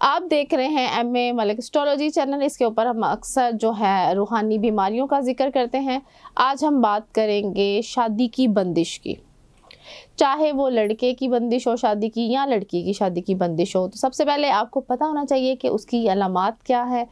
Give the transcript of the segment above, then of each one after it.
आप देख रहे हैं एमए मलिक एस्ट्रोलॉजी चैनल। इसके ऊपर हम अक्सर जो है रूहानी बीमारियों का जिक्र करते हैं। आज हम बात करेंगे शादी की बंदिश की। चाहे वो लड़के की बंदिश हो शादी की या लड़की की शादी की बंदिश हो, तो सबसे पहले आपको पता होना चाहिए कि उसकी अलामात क्या है।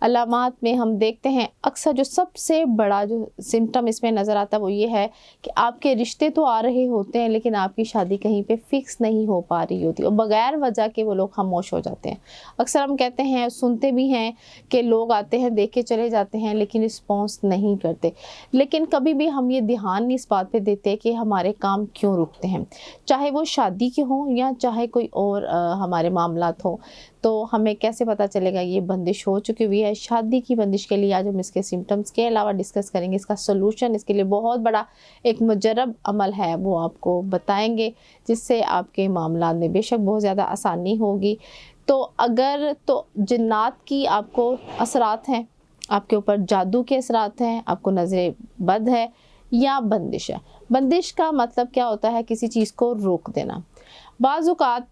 अलामात में हम देखते हैं अक्सर जो सबसे बड़ा जो सिम्टम इसमें नज़र आता है वो ये है कि आपके रिश्ते तो आ रहे होते हैं लेकिन आपकी शादी कहीं पे फिक्स नहीं हो पा रही होती और बगैर वजह के वो लोग खामोश हो जाते हैं। अक्सर हम कहते हैं, सुनते भी हैं कि लोग आते हैं, देख के चले जाते हैं लेकिन रिस्पॉन्स नहीं करते। लेकिन कभी भी हम ये ध्यान नहीं इस बात पे देते कि हमारे काम क्यों रुकते हैं, चाहे वो शादी के हों या चाहे कोई और हमारे मामलात हों। तो हमें कैसे पता चलेगा ये बंदिश हो चुकी हुई है? शादी की बंदिश के लिए आज हम इसके सिम्टम्स के अलावा डिस्कस करेंगे, इसका सोल्यूशन, इसके लिए बहुत बड़ा एक मुजर्रब अमल है वो आपको बताएंगे, जिससे आपके मामला में बेशक बहुत ज़्यादा आसानी होगी। तो अगर तो जिन्नात की आपको असरात हैं, आपके ऊपर जादू के असरात हैं, आपको नज़र बद है या बंदिश है। बंदिश का मतलब क्या होता है? किसी चीज़ को रोक देना। बाज़-औक़ात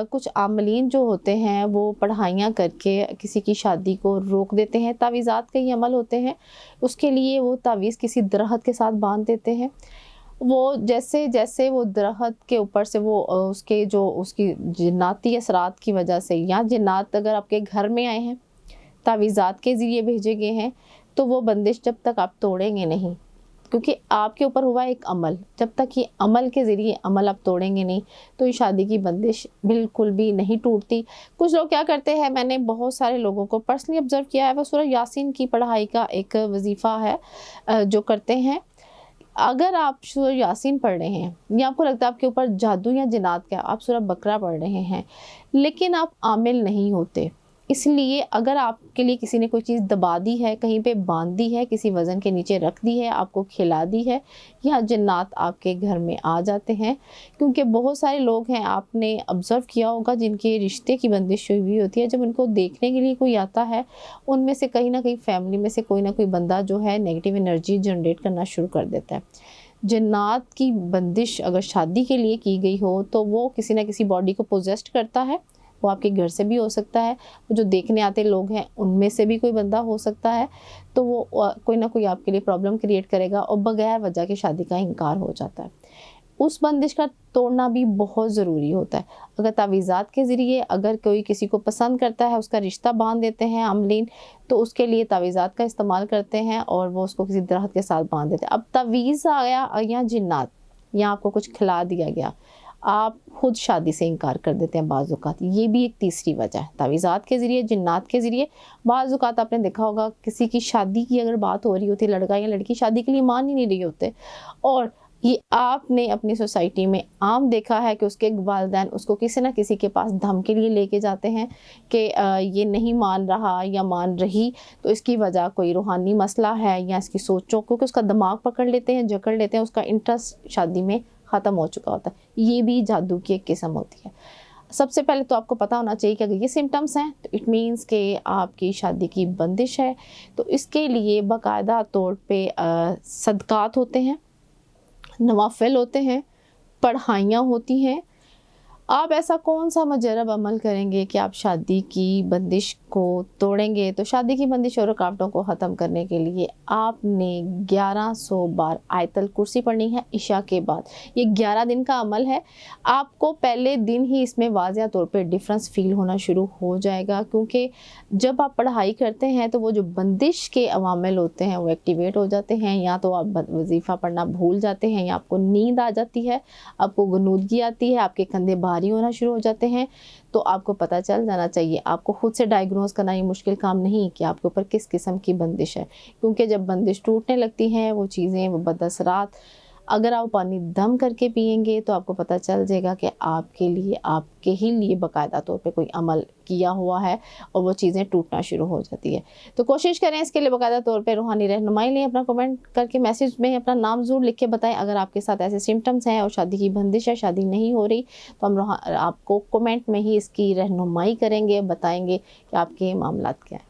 कुछ आमलीन जो होते हैं वो पढ़ाइयाँ करके किसी की शादी को रोक देते हैं। तावीज़ात के ही अमल होते हैं, उसके लिए वो तावीज़ किसी दरख़्त के साथ बांध देते हैं। वो जैसे जैसे वो दरख़्त के ऊपर से वो उसके जो उसकी जिन्नाती असरात की वजह से, या जिन्नात अगर आपके घर में आए हैं, तावीज़ात के ज़रिए भेजे गए हैं, तो वो बंदिश जब तक आप तोड़ेंगे नहीं, क्योंकि आपके ऊपर हुआ एक अमल, जब तक ये अमल के ज़रिए अमल आप तोड़ेंगे नहीं तो ये शादी की बंदिश बिल्कुल भी नहीं टूटती। कुछ लोग क्या करते हैं, मैंने बहुत सारे लोगों को पर्सनली ऑब्ज़र्व किया है, वो सूरह यासीन की पढ़ाई का एक वजीफ़ा है जो करते हैं। अगर आप सूरह यासीन पढ़ रहे हैं या आपको लगता है आपके ऊपर जादू या जिन्नात का, आप सूरह बकरा पढ़ रहे हैं लेकिन आप आमिल नहीं होते, इसलिए अगर आपके लिए किसी ने कोई चीज़ दबा दी है, कहीं पे बांध दी है, किसी वज़न के नीचे रख दी है, आपको खिला दी है, या जिन्नात आपके घर में आ जाते हैं। क्योंकि बहुत सारे लोग हैं, आपने ऑब्ज़र्व किया होगा, जिनके रिश्ते की बंदिश हुई होती है, जब उनको देखने के लिए कोई आता है, उनमें से कहीं ना कहीं फैमिली में से कोई ना कोई बंदा जो है नेगेटिव एनर्जी जनरेट करना शुरू कर देता है। जिन्नात की बंदिश अगर शादी के लिए की गई हो तो वो किसी ना किसी बॉडी को पोजेस्ट करता है। वो आपके घर से भी हो सकता है, वो जो देखने आते लोग हैं उनमें से भी कोई बंदा हो सकता है। तो वो कोई ना कोई आपके लिए प्रॉब्लम क्रिएट करेगा और बगैर वजह के शादी का इनकार हो जाता है। उस बंदिश का तोड़ना भी बहुत ज़रूरी होता है। अगर तावीज़ात के ज़रिए अगर कोई किसी को पसंद करता है, उसका रिश्ता बांध देते हैं आमलीन, तो उसके लिए तावीज़ात का इस्तेमाल करते हैं और वो उसको किसी दरख़्त के साथ बांध देते हैं। अब तावीज़ आया या जिन्नात या आपको कुछ खिला दिया गया, आप खुद शादी से इनकार कर देते हैं बाज़ औक़ात, ये भी एक तीसरी वजह है। तावीज़ात के ज़रिए, जिन्नात के ज़रिए बाज़ औक़ात आपने देखा होगा किसी की शादी की अगर बात हो रही होती है, लड़का या लड़की शादी के लिए मान ही नहीं रही होते, और ये आपने अपनी सोसाइटी में आम देखा है कि उसके वालिदैन उसको किसी न किसी के पास धम के लिए लेके जाते हैं कि ये नहीं मान रहा या मान रही तो इसकी वजह कोई रूहानी मसला है या इसकी सोचों, क्योंकि उसका दिमाग पकड़ लेते हैं, जकड़ लेते हैं, उसका इंटरेस्ट शादी में ख़त्म हो चुका होता है। ये भी जादू की एक किस्म होती है। सबसे पहले तो आपको पता होना चाहिए कि अगर ये सिम्टम्स हैं तो इट मीन्स कि आपकी शादी की बंदिश है। तो इसके लिए बाकायदा तौर पे सदक़ात होते हैं, नवाफ़िल होते हैं, पढ़ाइयाँ होती हैं। आप ऐसा कौन सा मुजर्रब अमल करेंगे कि आप शादी की बंदिश को तोड़ेंगे? तो शादी की बंदिश और रुकावटों को ख़त्म करने के लिए आपने 1100 बार आयतल कुर्सी पढ़नी है इशा के बाद। ये 11 दिन का अमल है। आपको पहले दिन ही इसमें वाज़िया तौर पे डिफरेंस फ़ील होना शुरू हो जाएगा, क्योंकि जब आप पढ़ाई करते हैं तो वो जो बंदिश के अवामिल होते हैं वो एक्टिवेट हो जाते हैं। या तो आप वजीफ़ा पढ़ना भूल जाते हैं, या आपको नींद आ जाती है, आपको गुनूदगी आती है, आपके कंधे भारी होना शुरू हो जाते हैं। तो आपको पता चल जाना चाहिए, आपको खुद से डायग्नोज करना ये मुश्किल काम नहीं कि आपके ऊपर किस किस्म की बंदिश है, क्योंकि जब बंदिश टूटने लगती हैं वो चीज़ें, वो बदअसरात, अगर आप पानी दम करके पिएंगे तो आपको पता चल जाएगा कि आपके लिए, आपके ही लिए बाकायदा तौर पे कोई अमल किया हुआ है और वो चीज़ें टूटना शुरू हो जाती है। तो कोशिश करें इसके लिए बाकायदा तौर पे रूहानी रहनुमाई लें। अपना कमेंट करके मैसेज में अपना नाम ज़रूर लिख के बताएं अगर आपके साथ ऐसे सिम्टम्स हैं और शादी की बंदिश है, शादी नहीं हो रही, तो हम आपको कमेंट में ही इसकी रहनुमाई करेंगे, बताएंगे कि आपके मामलात क्या हैं।